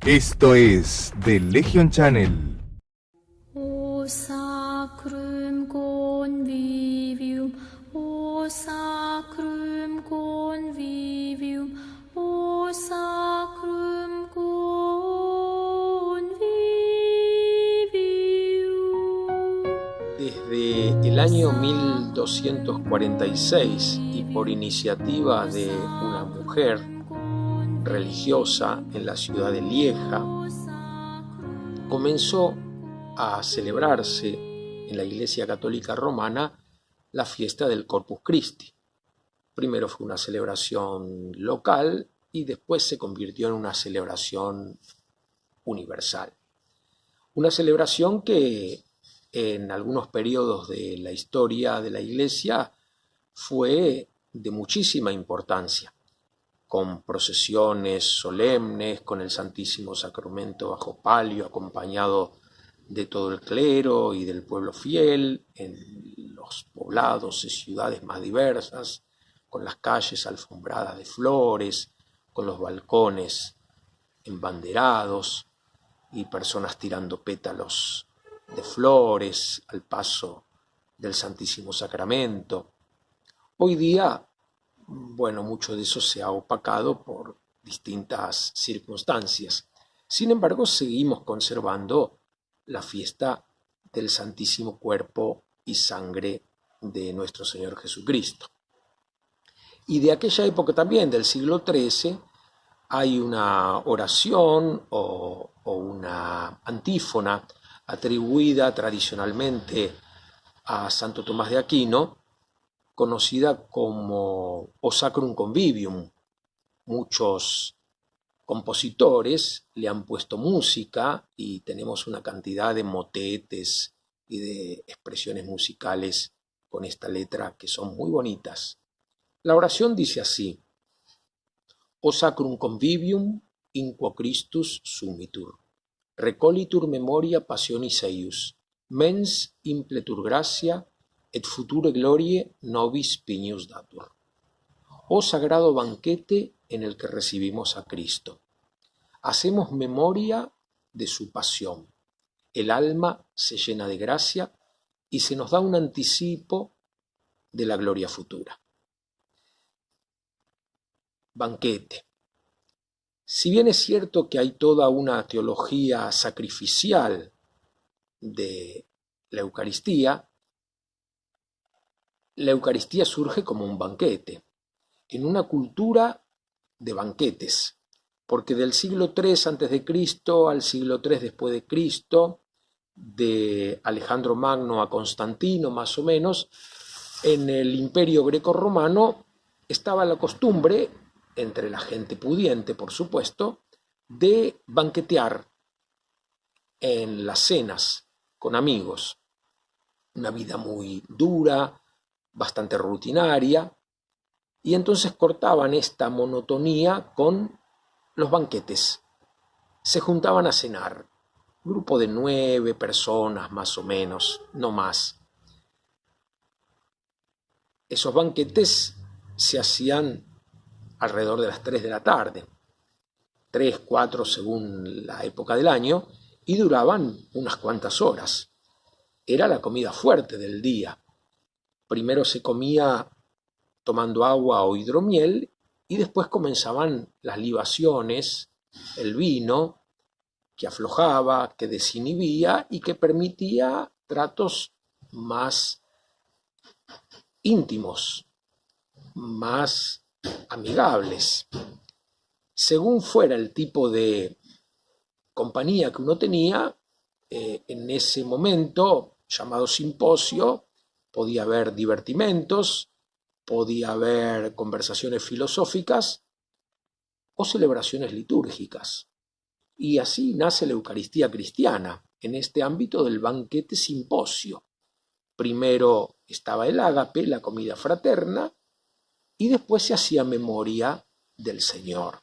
Esto es The Legion Channel. O sacrum convivium, o sacrum convivium, o sacrum convivium. Desde el año 1246 y por iniciativa de una mujer religiosa en la ciudad de Lieja, comenzó a celebrarse en la Iglesia Católica Romana la fiesta del Corpus Christi. Primero fue una celebración local y después se convirtió en una celebración universal. Una celebración que en algunos periodos de la historia de la Iglesia fue de muchísima importancia, con procesiones solemnes, con el Santísimo Sacramento bajo palio, acompañado de todo el clero y del pueblo fiel, en los poblados y ciudades más diversas, con las calles alfombradas de flores, con los balcones embanderados y personas tirando pétalos de flores al paso del Santísimo Sacramento. Hoy día, mucho de eso se ha opacado por distintas circunstancias. Sin embargo, seguimos conservando la fiesta del Santísimo Cuerpo y Sangre de nuestro Señor Jesucristo. Y de aquella época también, del siglo XIII, hay una oración o una antífona atribuida tradicionalmente a Santo Tomás de Aquino, conocida como O Sacrum Convivium. Muchos compositores le han puesto música y tenemos una cantidad de motetes y de expresiones musicales con esta letra que son muy bonitas. La oración dice así: O Sacrum Convivium in quo Christus sumitur, recolitur memoria passionis eius, mens impletur gratia et future glorie nobis pignus datur. Oh sagrado banquete en el que recibimos a Cristo. Hacemos memoria de su pasión. El alma se llena de gracia y se nos da un anticipo de la gloria futura. Banquete. Si bien es cierto que hay toda una teología sacrificial de la Eucaristía surge como un banquete, en una cultura de banquetes, porque del siglo III a.C. al siglo III después de Cristo, de Alejandro Magno a Constantino más o menos, en el Imperio Greco-Romano estaba la costumbre, entre la gente pudiente por supuesto, de banquetear en las cenas con amigos. Una vida muy dura, bastante rutinaria, y entonces cortaban esta monotonía con los banquetes. Se juntaban a cenar, grupo de 9 personas más o menos, no más. Esos banquetes se hacían alrededor de las 3 de la tarde, 3, 4 según la época del año, y duraban unas cuantas horas. Era la comida fuerte del día. Primero se comía tomando agua o hidromiel y después comenzaban las libaciones, el vino, que aflojaba, que desinhibía y que permitía tratos más íntimos, más amigables. Según fuera el tipo de compañía que uno tenía, en ese momento, llamado simposio, podía haber divertimentos, podía haber conversaciones filosóficas o celebraciones litúrgicas. Y así nace la Eucaristía cristiana, en este ámbito del banquete simposio. Primero estaba el ágape, la comida fraterna, y después se hacía memoria del Señor.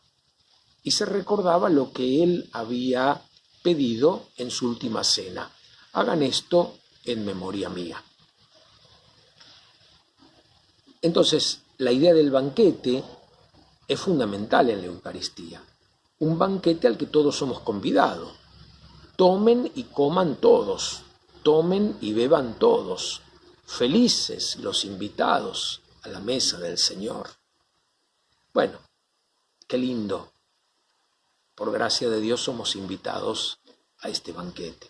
Y se recordaba lo que Él había pedido en su última cena. Hagan esto en memoria mía. Entonces, la idea del banquete es fundamental en la Eucaristía. un banquete al que todos somos convidados. Tomen y coman todos, tomen y beban todos, felices los invitados a la mesa del Señor. Bueno, qué lindo. Por gracia de Dios somos invitados a este banquete.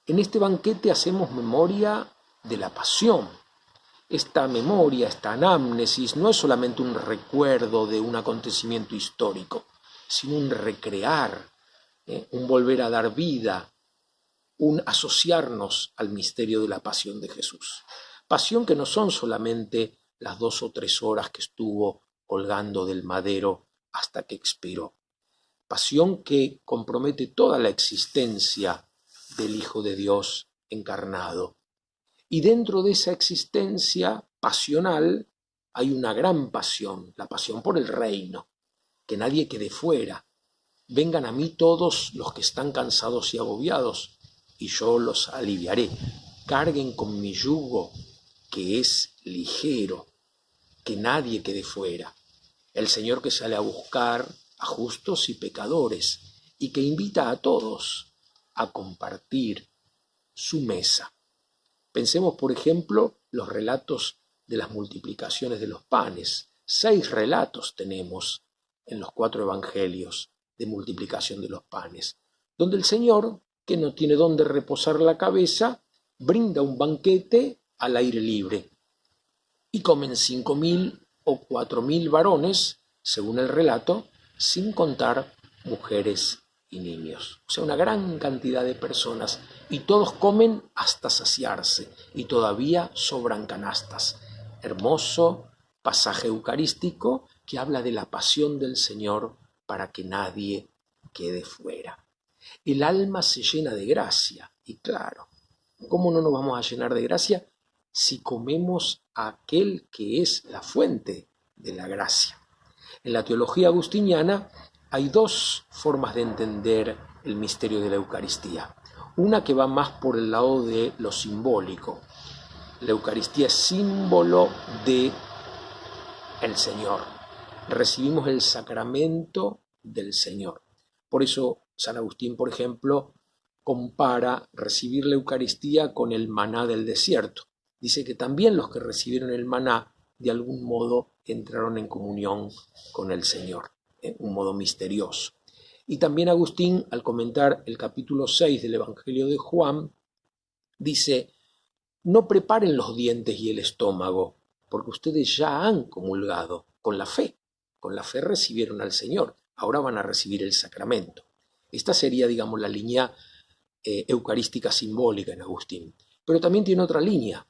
En este banquete hacemos memoria de la pasión. Esta memoria, esta anamnesis, no es solamente un recuerdo de un acontecimiento histórico, sino un recrear, un volver a dar vida, un asociarnos al misterio de la pasión de Jesús. Pasión que no son solamente las 2 o 3 horas que estuvo colgando del madero hasta que expiró. Pasión que compromete toda la existencia del Hijo de Dios encarnado. Y dentro de esa existencia pasional hay una gran pasión, la pasión por el reino, que nadie quede fuera. Vengan a mí todos los que están cansados y agobiados, y yo los aliviaré. Carguen con mi yugo, que es ligero, que nadie quede fuera. El Señor que sale a buscar a justos y pecadores, y que invita a todos a compartir su mesa. Pensemos, por ejemplo, los relatos de las multiplicaciones de los panes. 6 relatos tenemos en los 4 evangelios de multiplicación de los panes, donde el Señor, que no tiene dónde reposar la cabeza, brinda un banquete al aire libre. Y comen 5.000 o 4.000 varones, según el relato, sin contar mujeres y niños. O sea, una gran cantidad de personas, y todos comen hasta saciarse, y todavía sobran canastas. Hermoso pasaje eucarístico que habla de la pasión del Señor para que nadie quede fuera. El alma se llena de gracia, y claro, ¿cómo no nos vamos a llenar de gracia si comemos a aquel que es la fuente de la gracia? En la teología agustiniana hay 2 formas de entender el misterio de la Eucaristía. Una que va más por el lado de lo simbólico. La Eucaristía es símbolo de el Señor. Recibimos el sacramento del Señor. Por eso San Agustín, por ejemplo, compara recibir la Eucaristía con el maná del desierto. Dice que también los que recibieron el maná de algún modo entraron en comunión con el Señor, un modo misterioso. Y también Agustín, al comentar el capítulo 6 del Evangelio de Juan, dice: no preparen los dientes y el estómago, porque ustedes ya han comulgado con la fe. Con la fe recibieron al Señor, ahora van a recibir el sacramento. Esta sería, digamos, la línea eucarística simbólica en Agustín. Pero también tiene otra línea,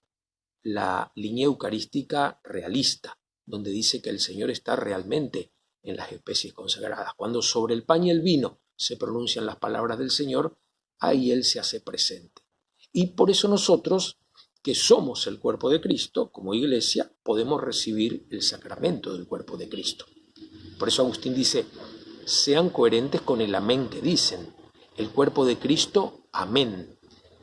la línea eucarística realista, donde dice que el Señor está realmente en las especies consagradas. Cuando sobre el pan y el vino se pronuncian las palabras del Señor, ahí Él se hace presente. Y por eso nosotros, que somos el cuerpo de Cristo, como iglesia, podemos recibir el sacramento del cuerpo de Cristo. Por eso Agustín dice: sean coherentes con el amén que dicen. El cuerpo de Cristo, amén.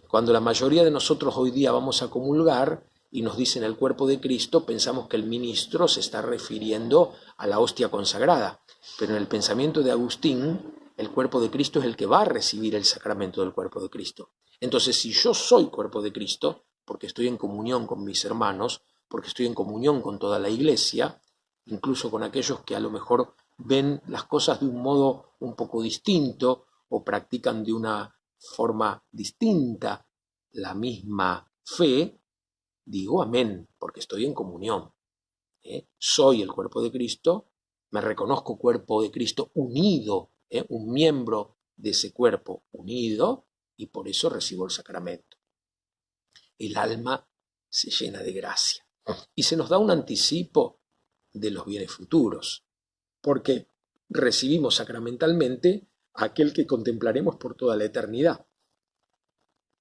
Cuando la mayoría de nosotros hoy día vamos a comulgar y nos dicen el cuerpo de Cristo, pensamos que el ministro se está refiriendo a la hostia consagrada. Pero en el pensamiento de Agustín, el cuerpo de Cristo es el que va a recibir el sacramento del cuerpo de Cristo. Entonces, si yo soy cuerpo de Cristo, porque estoy en comunión con mis hermanos, porque estoy en comunión con toda la iglesia, incluso con aquellos que a lo mejor ven las cosas de un modo un poco distinto o practican de una forma distinta la misma fe, digo amén, porque estoy en comunión. Soy el cuerpo de Cristo, me reconozco cuerpo de Cristo unido, un miembro de ese cuerpo unido, y por eso recibo el sacramento. El alma se llena de gracia y se nos da un anticipo de los bienes futuros, porque recibimos sacramentalmente a aquel que contemplaremos por toda la eternidad.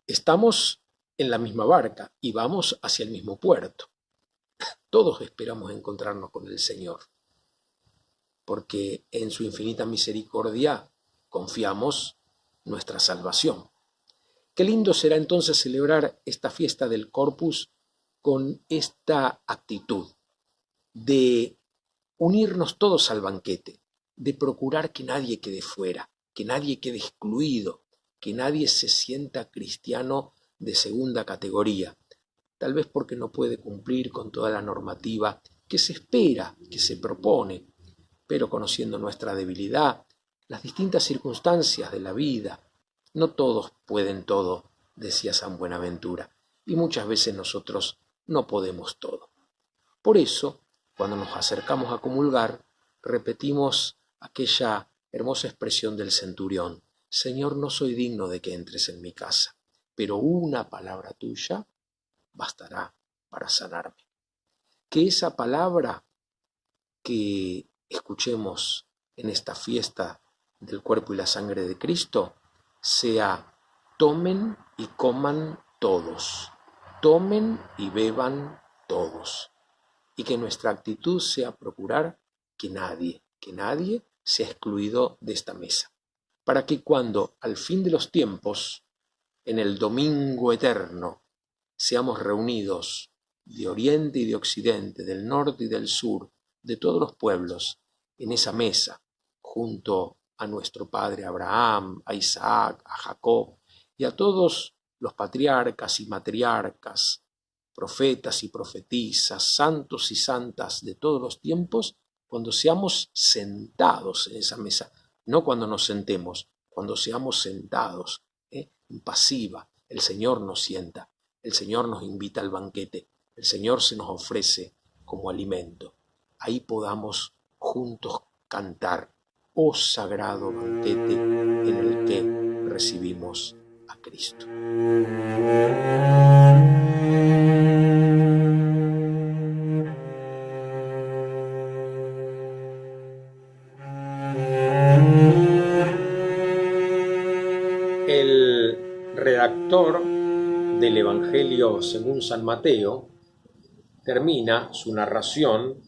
Estamos en la misma barca y vamos hacia el mismo puerto. Todos esperamos encontrarnos con el Señor, porque en su infinita misericordia confiamos nuestra salvación. Qué lindo será entonces celebrar esta fiesta del Corpus con esta actitud de unirnos todos al banquete, de procurar que nadie quede fuera, que nadie quede excluido, que nadie se sienta cristiano de segunda categoría, tal vez porque no puede cumplir con toda la normativa que se espera, que se propone, pero conociendo nuestra debilidad, las distintas circunstancias de la vida, no todos pueden todo, decía San Buenaventura, y muchas veces nosotros no podemos todo. Por eso, cuando nos acercamos a comulgar, repetimos aquella hermosa expresión del centurión: Señor, no soy digno de que entres en mi casa, pero una palabra tuya bastará para sanarme. Que esa palabra que escuchemos en esta fiesta del cuerpo y la sangre de Cristo sea: tomen y coman todos, tomen y beban todos. Y que nuestra actitud sea procurar que nadie sea excluido de esta mesa, para que cuando al fin de los tiempos, en el domingo eterno, seamos reunidos de oriente y de occidente, del norte y del sur, de todos los pueblos, en esa mesa, junto a nuestro padre Abraham, a Isaac, a Jacob y a todos los patriarcas y matriarcas, profetas y profetisas, santos y santas de todos los tiempos, cuando seamos sentados en esa mesa, no cuando nos sentemos, cuando seamos sentados, en pasiva, el Señor nos sienta, el Señor nos invita al banquete, el Señor se nos ofrece como alimento. Ahí podamos juntos cantar: oh sagrado banquete en el que recibimos a Cristo. El redactor del Evangelio según San Mateo termina su narración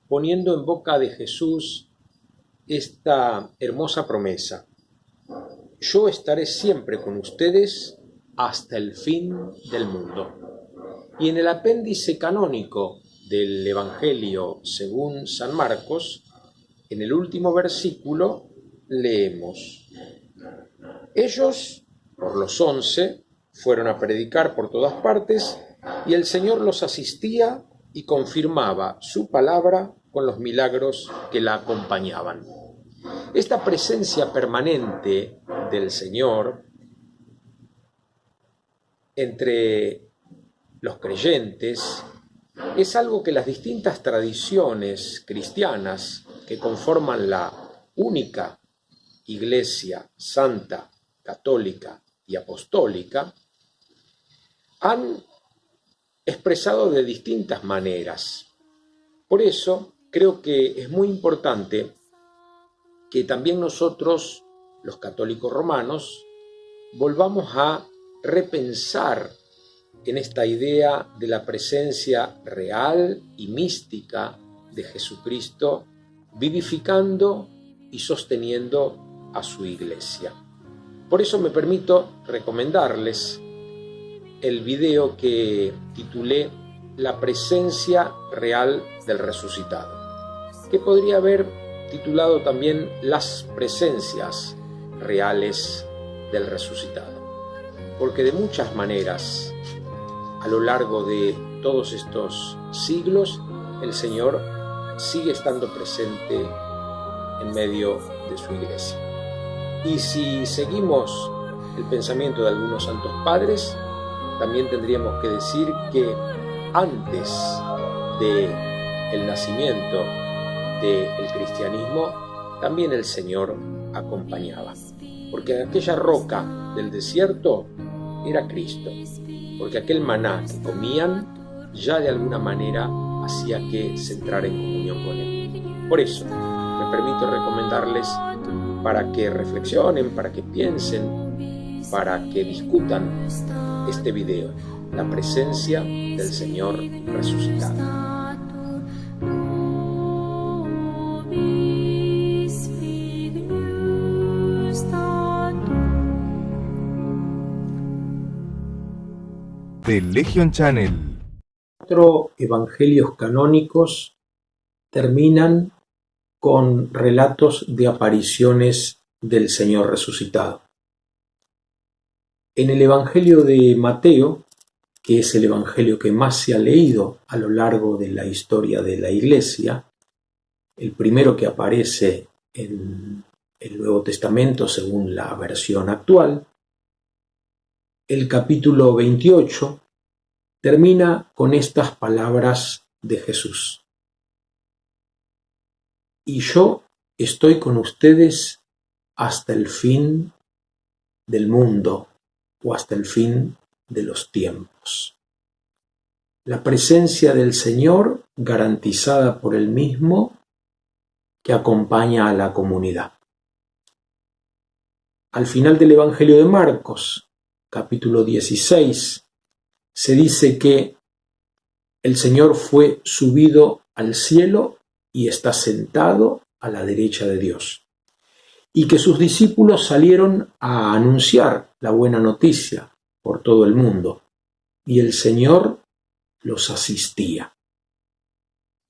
poniendo en boca de Jesús esta hermosa promesa: yo estaré siempre con ustedes hasta el fin del mundo. Y en el apéndice canónico del Evangelio según San Marcos, en el último versículo, leemos: ellos, por los 11, fueron a predicar por todas partes, y el Señor los asistía y confirmaba su palabra con los milagros que la acompañaban. Esta presencia permanente del Señor entre los creyentes es algo que las distintas tradiciones cristianas que conforman la única Iglesia Santa, Católica y Apostólica han expresado de distintas maneras. Por eso creo que es muy importante que también nosotros, los católicos romanos, volvamos a repensar en esta idea de la presencia real y mística de Jesucristo, vivificando y sosteniendo a su Iglesia. Por eso me permito recomendarles el video que titulé La presencia real del resucitado, que podría haber titulado también Las presencias reales del resucitado, porque de muchas maneras, a lo largo de todos estos siglos, el Señor sigue estando presente en medio de su Iglesia. Y si seguimos el pensamiento de algunos santos padres, también tendríamos que decir que antes del nacimiento del cristianismo, también el Señor acompañaba. Porque aquella roca del desierto era Cristo. Porque aquel maná que comían ya de alguna manera hacía que se entrara en comunión con Él. Por eso me permito recomendarles para que reflexionen, para que piensen, para que discutan este video, la presencia del Señor resucitado. The Legion Channel. 4 evangelios canónicos terminan con relatos de apariciones del Señor resucitado. En el Evangelio de Mateo, que es el Evangelio que más se ha leído a lo largo de la historia de la Iglesia, el primero que aparece en el Nuevo Testamento según la versión actual, el capítulo 28 termina con estas palabras de Jesús. Y yo estoy con ustedes hasta el fin del mundo o hasta el fin de los tiempos. La presencia del Señor garantizada por Él mismo que acompaña a la comunidad. Al final del Evangelio de Marcos, capítulo 16, se dice que el Señor fue subido al cielo y está sentado a la derecha de Dios, y que sus discípulos salieron a anunciar la buena noticia por todo el mundo, y el Señor los asistía.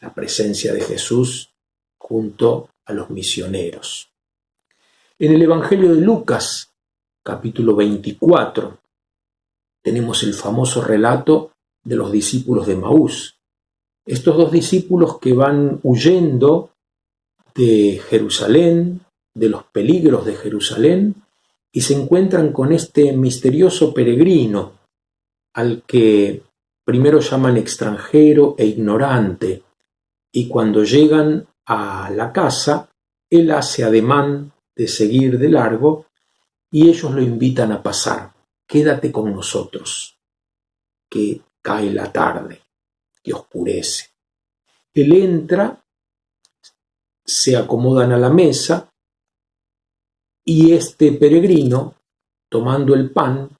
La presencia de Jesús junto a los misioneros. En el Evangelio de Lucas, capítulo 24, tenemos el famoso relato de los discípulos de Emaús. Estos dos discípulos que van huyendo de Jerusalén, de los peligros de Jerusalén, y se encuentran con este misterioso peregrino, al que primero llaman extranjero e ignorante, y cuando llegan a la casa, él hace ademán de seguir de largo, y ellos lo invitan a pasar. Quédate con nosotros, que cae la tarde, que oscurece. Él entra, se acomodan a la mesa, y este peregrino, tomando el pan,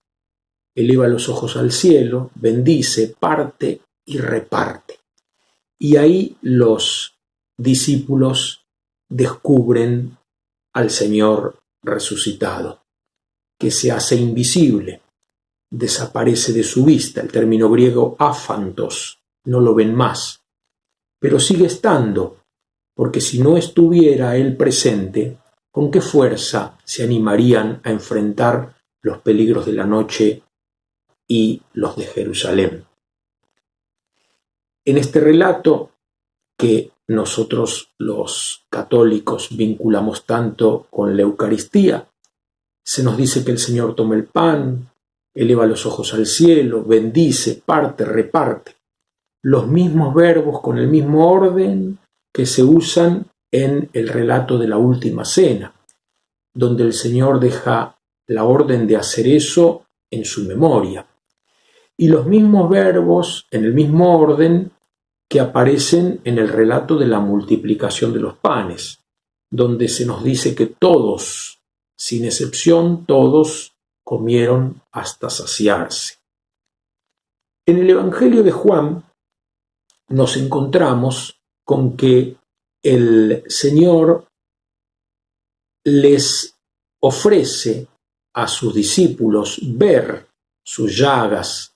eleva los ojos al cielo, bendice, parte y reparte. Y ahí los discípulos descubren al Señor resucitado, que se hace invisible, desaparece de su vista, el término griego aphantos, no lo ven más, pero sigue estando, porque si no estuviera Él presente, ¿con qué fuerza se animarían a enfrentar los peligros de la noche y los de Jerusalén? En este relato que nosotros los católicos vinculamos tanto con la Eucaristía, se nos dice que el Señor toma el pan, eleva los ojos al cielo, bendice, parte, reparte. Los mismos verbos con el mismo orden que se usan en el relato de la Última Cena, donde el Señor deja la orden de hacer eso en su memoria. Y los mismos verbos en el mismo orden que aparecen en el relato de la multiplicación de los panes, donde se nos dice que todos, sin excepción, todos comieron hasta saciarse. En el Evangelio de Juan nos encontramos con que el Señor les ofrece a sus discípulos ver sus llagas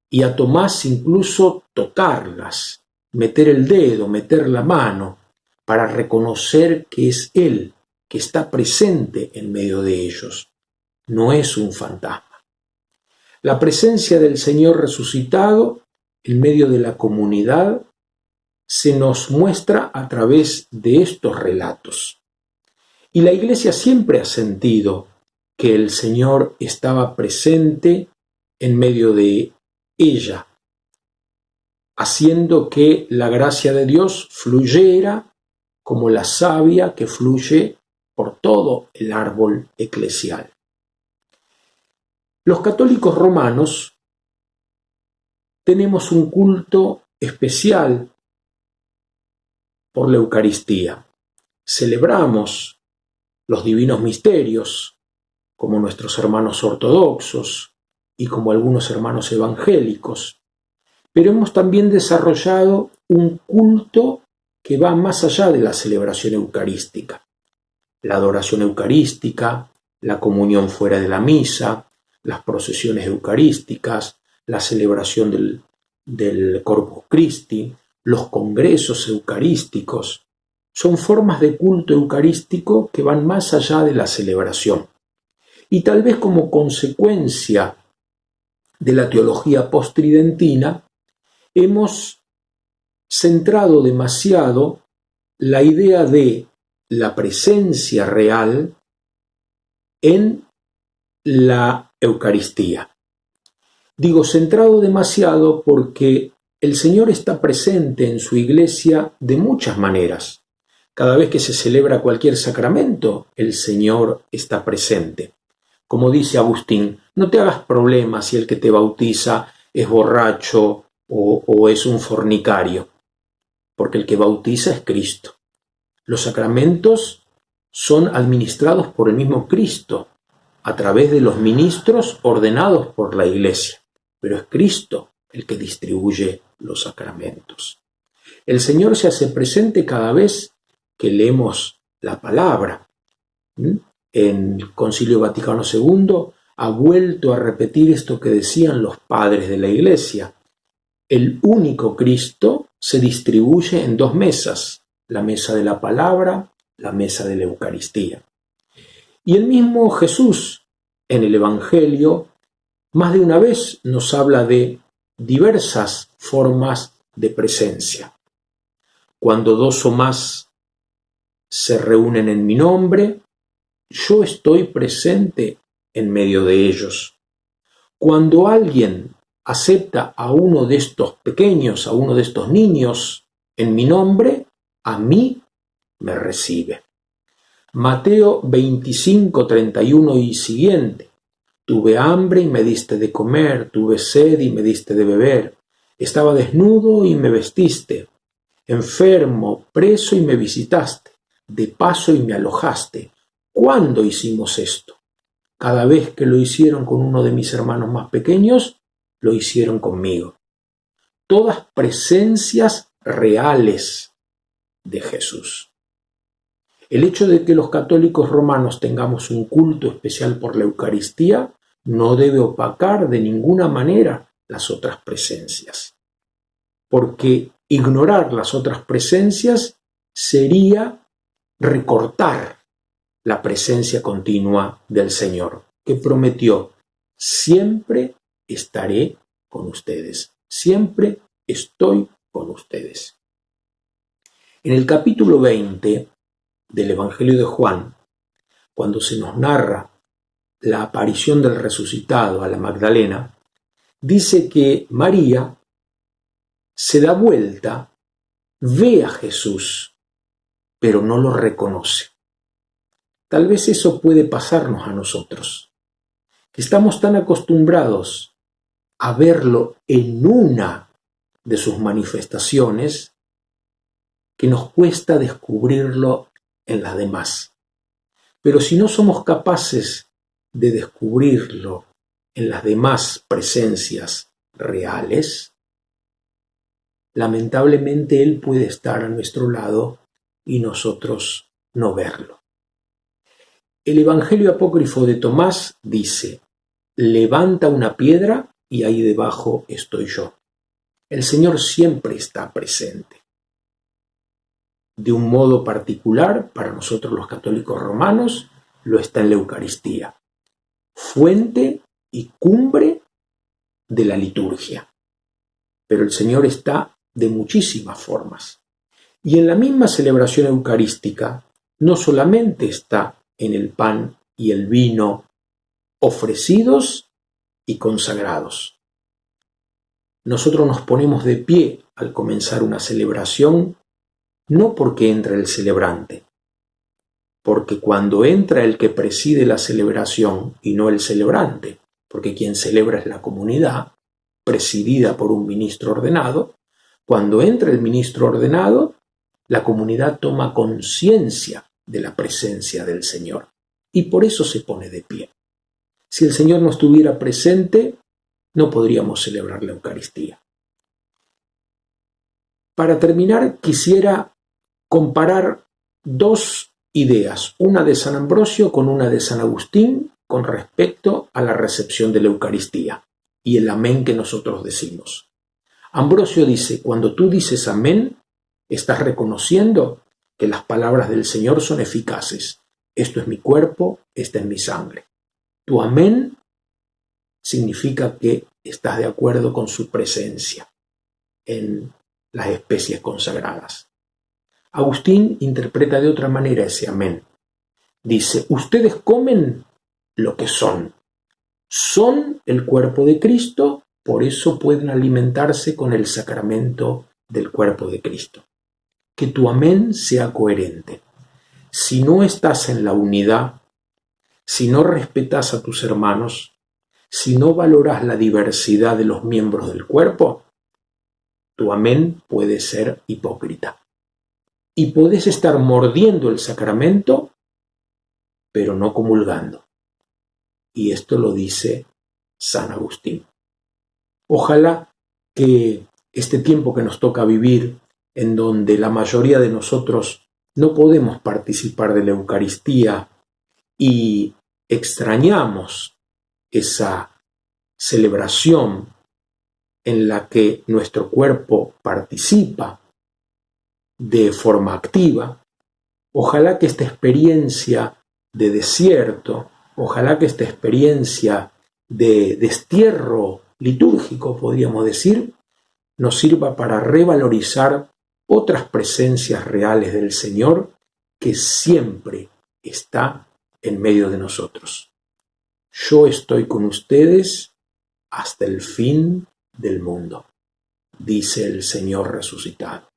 y a Tomás incluso tocarlas, meter el dedo, meter la mano, para reconocer que es Él, que está presente en medio de ellos. No es un fantasma. La presencia del Señor resucitado en medio de la comunidad se nos muestra a través de estos relatos. Y la Iglesia siempre ha sentido que el Señor estaba presente en medio de ella, haciendo que la gracia de Dios fluyera como la savia que fluye por todo el árbol eclesial. Los católicos romanos tenemos un culto especial por la Eucaristía. Celebramos los divinos misterios como nuestros hermanos ortodoxos y como algunos hermanos evangélicos, pero hemos también desarrollado un culto que va más allá de la celebración eucarística. La adoración eucarística, la comunión fuera de la misa, las procesiones eucarísticas, la celebración del Corpus Christi, los congresos eucarísticos, son formas de culto eucarístico que van más allá de la celebración. Y tal vez como consecuencia de la teología postridentina, hemos centrado demasiado la idea de la presencia real en la Eucaristía. Digo centrado demasiado porque el Señor está presente en su iglesia de muchas maneras. Cada vez que se celebra cualquier sacramento, el Señor está presente. Como dice Agustín, no te hagas problemas si el que te bautiza es borracho o es un fornicario, porque el que bautiza es Cristo. Los sacramentos son administrados por el mismo Cristo, a través de los ministros ordenados por la Iglesia, pero es Cristo el que distribuye los sacramentos. El Señor se hace presente cada vez que leemos la palabra. En el Concilio Vaticano II ha vuelto a repetir esto que decían los padres de la Iglesia. El único Cristo se distribuye en dos mesas, la mesa de la palabra, la mesa de la Eucaristía. Y el mismo Jesús, en el Evangelio, más de una vez nos habla de diversas formas de presencia. Cuando dos o más se reúnen en mi nombre, yo estoy presente en medio de ellos. Cuando alguien acepta a uno de estos pequeños, a uno de estos niños en mi nombre, a mí me recibe. Mateo 25, 31 y siguiente. Tuve hambre y me diste de comer, tuve sed y me diste de beber. Estaba desnudo y me vestiste, enfermo, preso y me visitaste, de paso y me alojaste. ¿Cuándo hicimos esto? Cada vez que lo hicieron con uno de mis hermanos más pequeños, lo hicieron conmigo. Todas presencias reales de Jesús. El hecho de que los católicos romanos tengamos un culto especial por la Eucaristía no debe opacar de ninguna manera las otras presencias, porque ignorar las otras presencias sería recortar la presencia continua del Señor, que prometió: siempre estaré con ustedes, siempre estoy con ustedes. En el capítulo 20 del Evangelio de Juan, cuando se nos narra la aparición del resucitado a la Magdalena, dice que María se da vuelta, ve a Jesús, pero no lo reconoce. Tal vez eso puede pasarnos a nosotros, que estamos tan acostumbrados a verlo en una de sus manifestaciones que nos cuesta descubrirlo en las demás. Pero si no somos capaces de descubrirlo en las demás presencias reales, lamentablemente Él puede estar a nuestro lado y nosotros no verlo. El Evangelio apócrifo de Tomás dice: levanta una piedra y ahí debajo estoy yo. El Señor siempre está presente. De un modo particular, para nosotros los católicos romanos, lo está en la Eucaristía, fuente y cumbre de la liturgia. Pero el Señor está de muchísimas formas. Y en la misma celebración eucarística, no solamente está en el pan y el vino ofrecidos y consagrados. Nosotros nos ponemos de pie al comenzar una celebración, no porque entra el celebrante, porque cuando entra el que preside la celebración y no el celebrante, porque quien celebra es la comunidad, presidida por un ministro ordenado, cuando entra el ministro ordenado, la comunidad toma conciencia de la presencia del Señor y por eso se pone de pie. Si el Señor no estuviera presente, no podríamos celebrar la Eucaristía. Para terminar, quisiera comparar dos ideas, una de San Ambrosio con una de San Agustín, con respecto a la recepción de la Eucaristía y el amén que nosotros decimos. Ambrosio dice: cuando tú dices amén, estás reconociendo que las palabras del Señor son eficaces. Esto es mi cuerpo, esta es mi sangre. Tu amén significa que estás de acuerdo con su presencia en las especies consagradas. Agustín interpreta de otra manera ese amén. Dice, ustedes comen lo que son. Son el cuerpo de Cristo, por eso pueden alimentarse con el sacramento del cuerpo de Cristo. Que tu amén sea coherente. Si no estás en la unidad, si no respetas a tus hermanos, si no valoras la diversidad de los miembros del cuerpo, tu amén puede ser hipócrita. Y podés estar mordiendo el sacramento, pero no comulgando. Y esto lo dice San Agustín. Ojalá que este tiempo que nos toca vivir, en donde la mayoría de nosotros no podemos participar de la Eucaristía y extrañamos esa celebración en la que nuestro cuerpo participa de forma activa, ojalá que esta experiencia de desierto, ojalá que esta experiencia de destierro litúrgico, podríamos decir, nos sirva para revalorizar otras presencias reales del Señor que siempre está en medio de nosotros. Yo estoy con ustedes hasta el fin del mundo, dice el Señor resucitado.